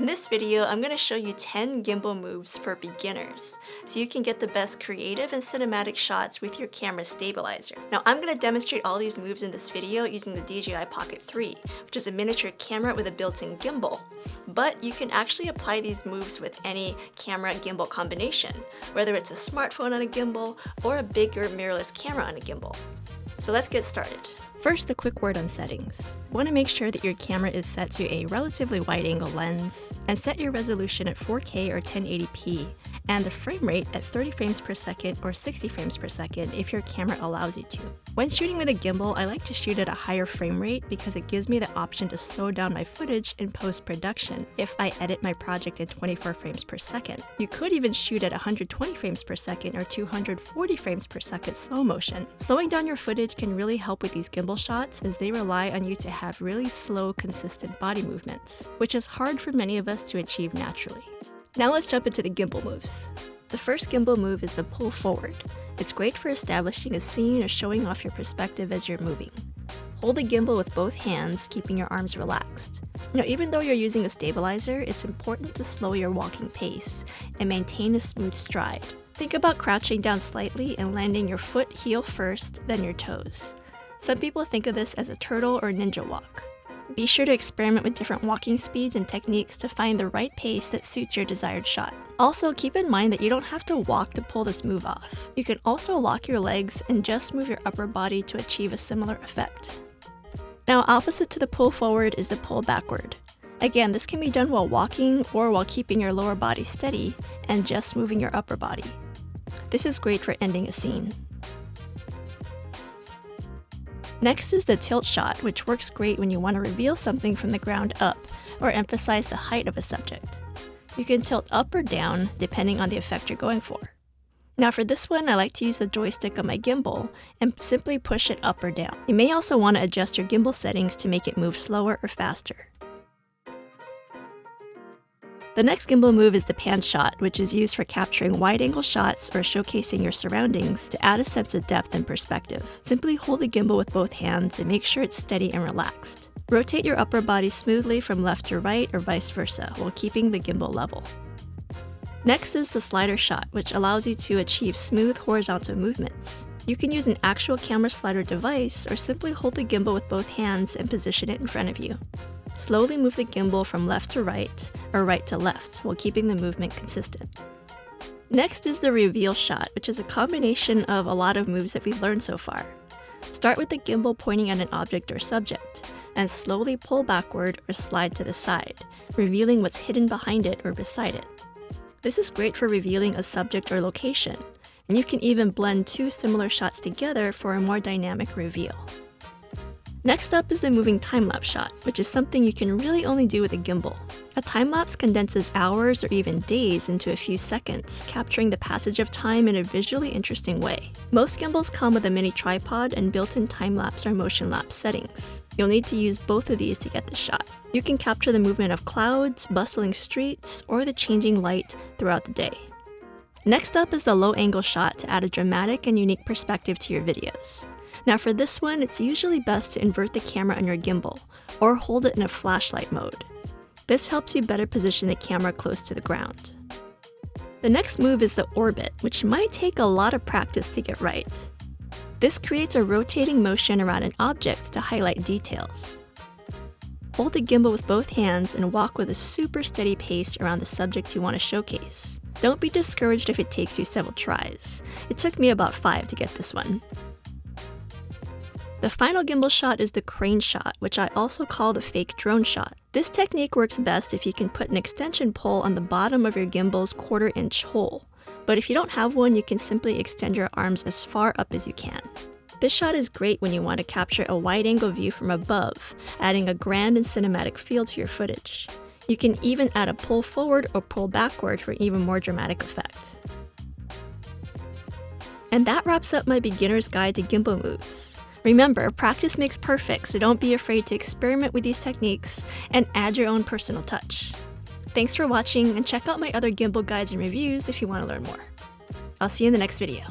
this video, I'm going to show you 10 gimbal moves for beginners, so you can get the best creative and cinematic shots with your camera stabilizer. Now, I'm going to demonstrate all these moves in this video using the DJI Pocket 3, which is a miniature camera with a built-in gimbal. But you can actually apply these moves with any camera gimbal combination, whether it's a smartphone on a gimbal or a bigger mirrorless camera on a gimbal. So let's get started. First, a quick word on settings. You want to make sure that your camera is set to a relatively wide-angle lens, and set your resolution at 4K or 1080p, and the frame rate at 30 frames per second or 60 frames per second if your camera allows you to. When shooting with a gimbal, I like to shoot at a higher frame rate because it gives me the option to slow down my footage in post-production if I edit my project in 24 frames per second. You could even shoot at 120 frames per second or 240 frames per second slow motion. Slowing down your footage can really help with these gimbal shots as they rely on you to have really slow, consistent body movements, which is hard for many of us to achieve naturally. Now let's jump into the gimbal moves. The first gimbal move is the pull forward. It's great for establishing a scene or showing off your perspective as you're moving. Hold the gimbal with both hands, keeping your arms relaxed. Now, even though you're using a stabilizer, it's important to slow your walking pace and maintain a smooth stride. Think about crouching down slightly and landing your foot heel first, then your toes. Some people think of this as a turtle or ninja walk. Be sure to experiment with different walking speeds and techniques to find the right pace that suits your desired shot. Also, keep in mind that you don't have to walk to pull this move off. You can also lock your legs and just move your upper body to achieve a similar effect. Now, opposite to the pull forward is the pull backward. Again, this can be done while walking or while keeping your lower body steady and just moving your upper body. This is great for ending a scene. Next is the tilt shot, which works great when you want to reveal something from the ground up or emphasize the height of a subject. You can tilt up or down depending on the effect you're going for. Now for this one, I like to use the joystick on my gimbal and simply push it up or down. You may also want to adjust your gimbal settings to make it move slower or faster. The next gimbal move is the pan shot, which is used for capturing wide-angle shots or showcasing your surroundings to add a sense of depth and perspective. Simply hold the gimbal with both hands and make sure it's steady and relaxed. Rotate your upper body smoothly from left to right or vice versa while keeping the gimbal level. Next is the slider shot, which allows you to achieve smooth horizontal movements. You can use an actual camera slider device or simply hold the gimbal with both hands and position it in front of you. Slowly move the gimbal from left to right or right to left while keeping the movement consistent. Next is the reveal shot, which is a combination of a lot of moves that we've learned so far. Start with the gimbal pointing at an object or subject, and slowly pull backward or slide to the side, revealing what's hidden behind it or beside it. This is great for revealing a subject or location, and you can even blend two similar shots together for a more dynamic reveal. Next up is the moving time-lapse shot, which is something you can really only do with a gimbal. A time-lapse condenses hours or even days into a few seconds, capturing the passage of time in a visually interesting way. Most gimbals come with a mini tripod and built-in time-lapse or motion-lapse settings. You'll need to use both of these to get the shot. You can capture the movement of clouds, bustling streets, or the changing light throughout the day. Next up is the low-angle shot to add a dramatic and unique perspective to your videos. Now for this one, it's usually best to invert the camera on your gimbal, or hold it in a flashlight mode. This helps you better position the camera close to the ground. The next move is the orbit, which might take a lot of practice to get right. This creates a rotating motion around an object to highlight details. Hold the gimbal with both hands and walk with a super steady pace around the subject you want to showcase. Don't be discouraged if it takes you several tries. It took me about 5 to get this one. The final gimbal shot is the crane shot, which I also call the fake drone shot. This technique works best if you can put an extension pole on the bottom of your gimbal's 1/4-inch hole. But if you don't have one, you can simply extend your arms as far up as you can. This shot is great when you want to capture a wide-angle view from above, adding a grand and cinematic feel to your footage. You can even add a pull forward or pull backward for an even more dramatic effect. And that wraps up my beginner's guide to gimbal moves. Remember, practice makes perfect, so don't be afraid to experiment with these techniques and add your own personal touch. Thanks for watching, and check out my other gimbal guides and reviews if you want to learn more. I'll see you in the next video.